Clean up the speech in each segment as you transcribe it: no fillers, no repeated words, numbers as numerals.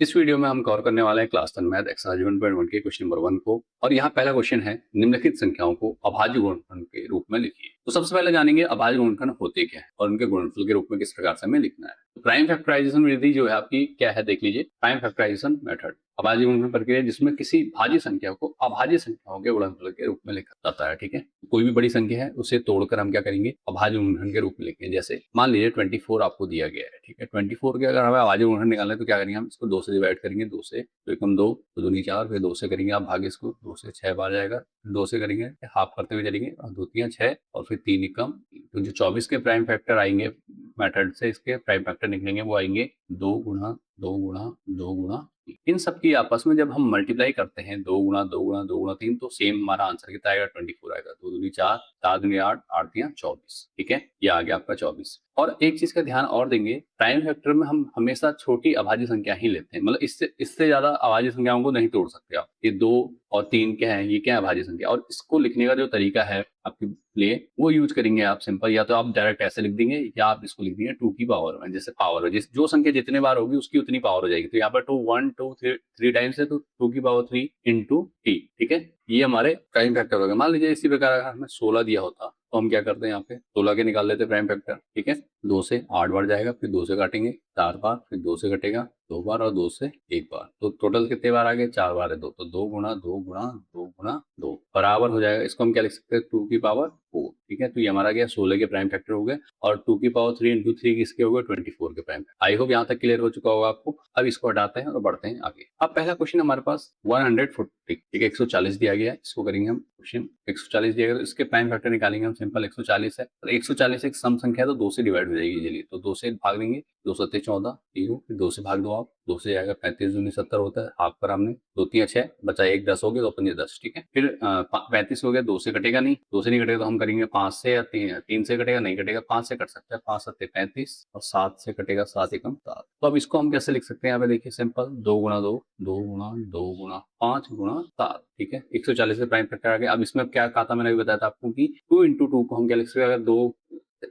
इस वीडियो में हम कवर करने वाले हैं क्लास 10 मैथ एक्सरसाइज 1.1 के क्वेश्चन नंबर 1 को। और यहाँ पहला क्वेश्चन है, निम्नलिखित संख्याओं को अभाज्य गुणनखंड के रूप में लिखिए। तो सबसे पहले जानेंगे अभाज्य गुणनखंड होते क्या है और उनके गुणनफल के रूप में किस प्रकार से हमें लिखना है। तो प्राइम फैक्टराइजेशन विधि जो है आपकी क्या है, देख लीजिए। प्राइम फैक्टराइजेशन मेथड अभाज्य गुणनखंड प्रक्रिया जिसमें किसी भाज्य संख्या को अभाज्य संख्याओं के गुणनफल के रूप में लिखा जाता है। ठीक है, कोई भी बड़ी संख्या है उसे तोड़कर हम क्या करेंगे, अभाज्य गुणनखंड के रूप में लिखेंगे। जैसे मान लीजिए 24 आपको दिया गया है। ठीक है, 24 के अगर हमें अभाज्य गुणनखंड निकालना है तो क्या करेंगे, हम इसको 2 से डिवाइड करेंगे। 2 से तो एकम 2, तो दूनी 4, फिर 2 से करेंगे आप भाग, इसको 2 से 6 बार जाएगा। 2 से करेंगे हाफ करते हुए चलेंगे और 2 तियां 6 और फिर 3 एकम। तो जो 24 के प्राइम फैक्टर आएंगे मेथड से, इसके प्राइम फैक्टर निकलेंगे, वो आएंगे 2 गुणा 2 गुणा 2 गुणा। इन सब की आपस में जब हम मल्टीप्लाई करते हैं 2 गुणा 2 गुणा 2 गुणा 3, तो सेम हमारा आंसर कितना आएगा, 24 आएगा। 2 दूनी 4, 4 दूनी 8, 8 तियां 24। ठीक है, ये आ गया आपका 24। और एक चीज का ध्यान और देंगे, प्राइम फैक्टर में हम हमेशा छोटी अभाज्य संख्या ही लेते हैं। मतलब इससे इससे ज्यादा अभाज्य संख्याओं को नहीं तोड़ सकते आप। ये 2 और 3 क्या है, ये क्या है, अभाज्य संख्या। और इसको लिखने का जो तरीका है आपके लिए, वो यूज करेंगे आप सिंपल। या तो आप डायरेक्ट ऐसे लिख देंगे या आप इसको लिख देंगे 2 की पावर में। जैसे पावर जिस जो संख्या जितने बार होगी उसकी उतनी पावर हो जाएगी। तो यहाँ पर 2 1 2 3 टाइम्स है, तो 2 की पावर 3 इंटू टी। ठीक है, ये हमारे प्राइम फैक्टर हो गए। मान लीजिए इसी प्रकार अगर हमें 16 दिया होता तो हम क्या करते हैं, यहाँ पे 16 के निकाल लेते प्राइम फैक्टर। ठीक है, 2 से 8 बार जाएगा, फिर 2 से काटेंगे 4 बार, फिर 2 से कटेगा 2 बार और 2 से 1 बार। तो टोटल कितने बार आ गए, 4 बार है 2। तो 2 गुणा 2 गुणा 2 गुणा 2 बराबर हो जाएगा। इसको हम क्या लिख सकते हैं, 2 की पावर 4। ठीक है, तो ये हमारा गया 16 के प्राइम फैक्टर हो गए। और 2 की पावर 3 इंटू 3 किसके हो गए, 24 के प्राइम फैक्टर। आई होप यहाँ तक क्लियर हो चुका होगा आपको। अब इसको हटाते हैं और बढ़ते हैं आगे। अब पहला क्वेश्चन हमारे पास 140, ठीक है, 140 दिया गया है। इसको करेंगे हम क्वेश्चन 140 दिया गया, तो इसके प्राइम फैक्टर निकालेंगे हम। सिंपल 140 है, तो 140 एक सम संख्या है तो 2 से डिवाइड हो जाएगी इजीली। तो 2 से भाग देंगे, 2 सत्ते 14, तीनों, फिर 2 से भाग दो आप, 2 से जाएगा 35 दूनी 70 होता है, हाफ पर हमने 2 तियां 6 बचा 1 10 हो गया, तो अपन ये 10। ठीक है, फिर 35 हो गया, 2 से कटेगा नहीं, 2 से नहीं कटेगा तो हम करेंगे 5 से, या 3 से कटेगा, नहीं कटेगा 5 से कट सकता है। 5 सत्ते 35 और 7 से कटेगा 7 एकम 7। तो अब इसको हम कैसे लिख सकते हैं, यहाँ पे देखिए सिंपल 2 गुणा 2 2 गुणा 2 गुणा 5 गुणा 7। ठीक है, 140 से प्राइम फैक्टर आ गया। अब इसमें क्या कहा था मैंने अभी बताया था आपको कि 2 इंटू 2 को हम क्या लिख सकते हैं, अगर दो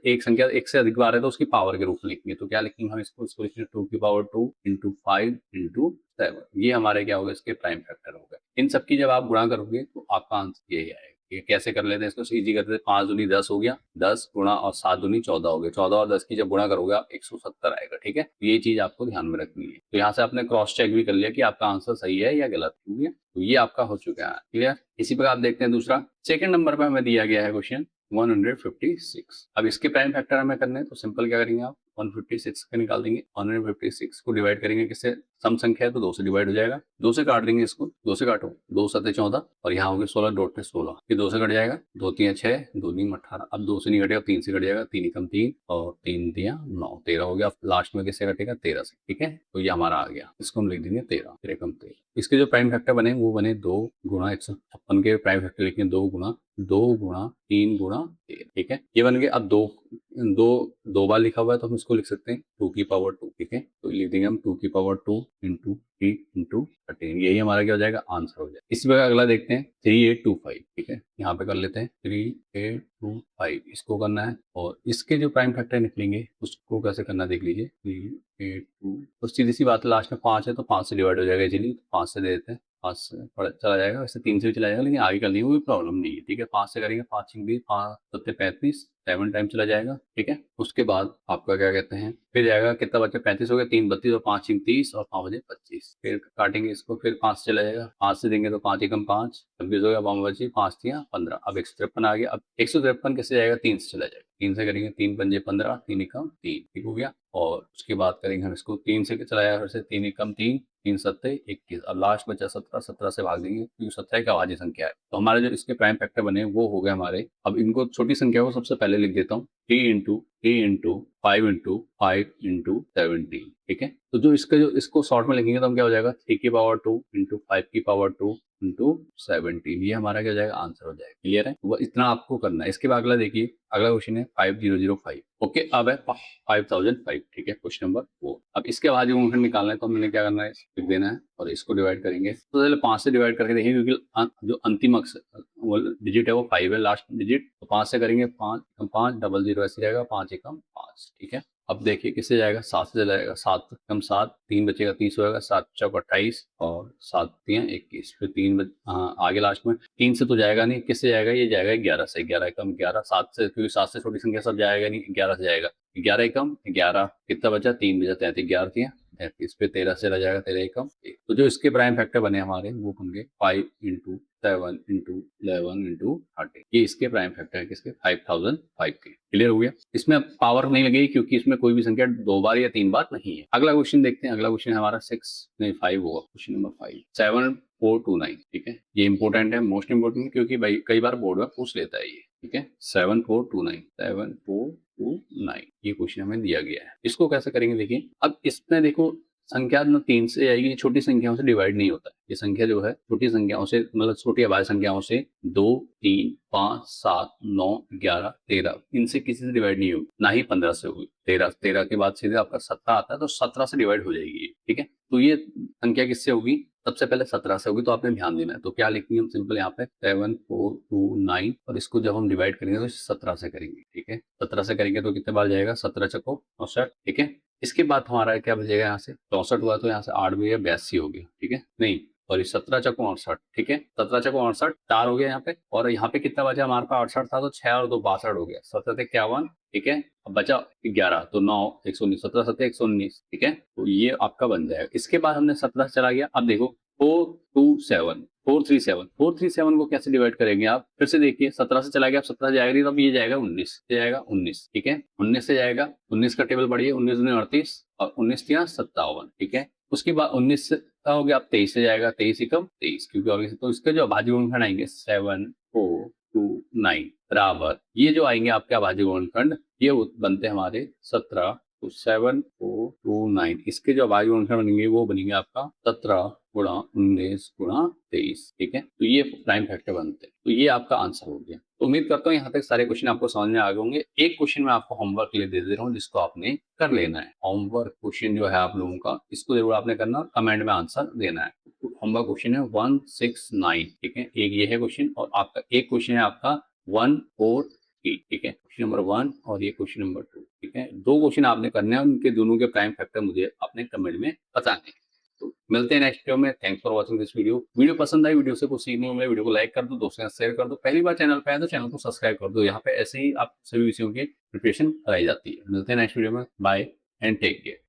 एक संख्या एक से अधिक बार है तो उसकी पावर के रूप में लिखेंगे। तो क्या लिखेंगे हम इसको लिखेंगे 2 की पावर 2 इंटू 5 इंटू 7। ये हमारे क्या होगा, इसके प्राइम फैक्टर हो गए। इन सबकी जब आप गुणा करोगे तो आपका आंसर यही आएगा। ये कैसे कर लेते हैं, इसको इजी करते हैं। 5 दूनी 10 हो गया, 10 गुणा और 7 दूनी 14 हो गया। 14 और 10 की जब गुणा करोगे आप 170 आएगा। ठीक है, ये चीज आपको ध्यान में रखनी है। तो यहाँ से आपने क्रॉस चेक भी कर लिया कि आपका आंसर सही है या गलत। ठीक है, तो ये आपका हो चुका है क्लियर। इसी प्रकार आप देखते हैं दूसरा, सेकंड नंबर पे हमें दिया गया है क्वेश्चन 156। अब इसके प्राइम फैक्टर हमें करने हैं, तो सिंपल क्या करेंगे आप 156 का निकाल देंगे। 156 को डिवाइड करेंगे किससे, सम संख्या है तो 2 से डिवाइड हो जाएगा। 2 से काट देंगे इसको, 2 से काटो, 2 सत्ते 14 और यहाँ हो गए 16, डॉट पे 16, फिर 2 से कट जाएगा, 2 तियां 6, 2 नीम 18। अब 2 से नहीं कटेगा, 3 से कट जाएगा, 3 एकम 3 और 3 तियां 9, 13 हो गया। लास्ट में किससे कटेगा, 13 से। ठीक है, तो ये हमारा आ गया। इसको हम लिख देंगे 13, 13 एकम 13। इसके जो प्राइम फैक्टर बने वो बने 2 गुणा 156 के प्राइम फैक्टर लिखेंगे 2 गुणा 2 गुणा 3 गुणा 13। ठीक है, ये बन गए। अब दो दो दो बार लिखा हुआ है तो हम इसको लिख सकते हैं 2 की पावर 2। ठीक है, तो लिख देंगे हम 2 की पावर 2 इंटू 3 इंटू 13। यही हमारा क्या हो जाएगा, आंसर हो जाएगा। इसी प्रकार अगला देखते हैं 3825। ठीक है, यहाँ पे कर लेते हैं 3825, इसको करना है। और इसके जो प्राइम फैक्टर निकलेंगे उसको कैसे करना देख लीजिए। 382, तो सीधी सी बात है, लास्ट में 5 है तो 5 से डिवाइड हो जाएगा इजीली। 5 से दे देते हैं, 5 से चला जाएगा, वैसे 3 से भी चला जाएगा, लेकिन आगे कर लेंगे कोई प्रॉब्लम नहीं है। ठीक है, 5 से करेंगे, 5 भी 5 सत्ते 35, 7 टाइम चला जाएगा। ठीक है, उसके बाद आपका क्या कहते हैं, फिर जाएगा कितना बचा, 35 हो गया, 3 32 और 5 30 और 5 बजे 25। फिर काटेंगे इसको, फिर 5 से चला जाएगा, 5 से देंगे तो 5 एकम 5, 26 हो गया, 5 बची 5 तियां 15। अब 153 आ गया। अब 153 कैसे जाएगा, 3 से चला जाएगा, 3 से करेंगे, 3 पंजे 15, 3 एकम 3। ठीक हो गया। और उसके बाद करेंगे हम इसको 3 से चला जाएगा, फिर से 3 एकम 3, 3 सत्ते 21। अब लास्ट बचा 17, 17 से भाग देंगे क्योंकि 17 एक अभाज्य संख्या है। तो हमारे जो इसके प्राइम फैक्टर बने वो हो गए हमारे। अब इनको छोटी संख्या को सबसे पहले लिख देता हूँ, 3 इंटू 5 इंटू 17। ठीक है, तो जो इसको शॉर्ट में लिखेंगे तो हम क्या हो जाएगा, 3 की पावर 2 इंटू 5 की पावर 2 इंटू 17। ये हमारा क्या हो जाएगा, आंसर हो जाएगा। क्लियर है, वो इतना आपको करना है। इसके बाद अगला देखिए, अगला क्वेश्चन है 5005। ओके, अब है 5005। ठीक है, क्वेश्चन नंबर 4। अब इसके बाद जो गुणनखंड निकालना है तो हमने क्या करना है, लिख देना है और इसको डिवाइड करेंगे। तो पहले 5 से डिवाइड करके देखिए, क्योंकि जो अंतिम डिजिट है वो 5 है, लास्ट डिजिट। तो 5 से करेंगे, 5 5 00 ऐसे जाएगा, 5 एकम 5। ठीक है, अब देखिए किससे जाएगा, 7 से जाएगा, 7 कम 7, 3 बचेगा, 30 होएगा, 7 चौक 28 और 7 तियां 21, फिर 3 हाँ आगे लास्ट में 3 से तो जाएगा नहीं, किससे जाएगा, ये जाएगा 11 से, 11 कम 11, 7 से, क्योंकि 7 से छोटी संख्या सब जाएगा नहीं, 11 से जाएगा, 11 कम 11, कितना बचा, 3 बचा, 33, 11 तियां 33, पे 13 से रह जाएगा, 13 कम 1। तो जो इसके प्राइम फैक्टर बने हमारे वो बन गए 5 इंटू 7 इंटू 11 इंटू 30, ये इसके प्राइम फैक्टर है किसके, 5005 के। क्लियर हो गया। इसमें अब पावर नहीं लगेगी क्योंकि इसमें कोई भी संख्या 2 बार या 3 बार नहीं है। अगला क्वेश्चन देखते हैं, अगला क्वेश्चन हमारा 5 होगा, क्वेश्चन नंबर 5, 7429। ठीक है, ये इंपॉर्टेंट है, मोस्ट इंपॉर्टेंट, क्योंकि भाई कई बार बोर्ड में पूछ लेता है ये। ठीक है, 7429 ये क्वेश्चन हमें दिया गया है। इसको कैसे करेंगे देखिए, अब इसमें देखो संख्या न 3 से आएगी, ये छोटी संख्याओं से डिवाइड नहीं होता है। ये संख्या जो है छोटी संख्याओं से, मतलब छोटी अभाज्य संख्याओं से 2, 3, 5, 7, 9, 11, 13 इनसे किसी से डिवाइड नहीं होगी, ना ही 15 से होगी। 13 के बाद सीधे आपका 17 आता है, तो 17 से डिवाइड हो जाएगी। ठीक है, तो ये संख्या किससे होगी, सबसे पहले 17 से होगी, तो आपने ध्यान देना है। तो क्या लिखेंगे हम, सिंपल यहाँ पे 7429, और इसको जब हम डिवाइड करेंगे तो 17 से करेंगे। ठीक है, 17 से करेंगे तो कितने बार जाएगा, 17 चको 64। ठीक है, इसके बाद हमारा क्या बचेगा, यहाँ से 64 हुआ तो यहाँ से 8 भी 82 हो गया। ठीक है, नहीं और ये 17 चको 68। ठीक है, 17 चको 68 4 हो गया यहाँ पे, और यहाँ पे कितना बचा हमारे पास, 68 था तो 6 और 2 62 हो गया, 17 से 51। ठीक है, अब बचा 11 तो 9 119, 17 7 119। ठीक है, तो ये आपका बन जाएगा। इसके बाद हमने 17 से चला गया, अब देखो 437 को कैसे डिवाइड करेंगे आप, फिर से देखिए 17 से चला गया, अब 17 जाएगा नहीं, तो अब ये जाएगा 19 से, जाएगा 19। ठीक है, 19 से जाएगा, 19 का टेबल पढ़िए, 19 दूनी 38 और 19 तियां 57। ठीक है, उसके बाद 19 का हो गया, अब 23 से जाएगा, 23 एकम 23, क्योंकि आगे से तो इसके जो अभाज्य गुणनखंड आएंगे 7429 बराबर, ये जो आएंगे आपके अभाज्य गुणनखंड ये बनते हैं हमारे 17, तो 7429 इसके जो अभाज्य गुणनखंड बनेंगे वो बनेंगे आपका 17 गुणा 19 गुणा 23। ठीक है, तो ये प्राइम फैक्टर बनते हैं। तो ये आपका आंसर हो गया। तो उम्मीद करता हूँ यहाँ तक सारे क्वेश्चन आपको समझ में आ गए होंगे। एक क्वेश्चन मैं आपको होमवर्क के लिए दे रहा हूँ जिसको आपने कर लेना है। होमवर्क क्वेश्चन जो है आप लोगों का, इसको जरूर आपने करना, कमेंट में आंसर देना है। होमवर्क क्वेश्चन है 169। ठीक है, एक ये है क्वेश्चन, और आपका एक क्वेश्चन है आपका 143। ठीक है, क्वेश्चन नंबर 1 और ये क्वेश्चन नंबर 2। ठीक है, 2 क्वेश्चन आपने करने हैं, उनके दोनों के प्राइम फैक्टर मुझे अपने कमेंट में बताने हैं। तो मिलते हैं नेक्स्ट वीडियो में। Thanks for watching this video पसंद आई, वीडियो से कुछ सीखने को मिले, वीडियो को लाइक कर दो, दोस्तों के साथ शेयर कर दो। पहली बार चैनल पे आए तो चैनल को सब्सक्राइब कर दो, यहाँ पे ऐसे ही आप सभी विषयों की प्रिपरेशन कराई जाती है। मिलते हैं नेक्स्ट वीडियो में, बाय एंड टेक केयर।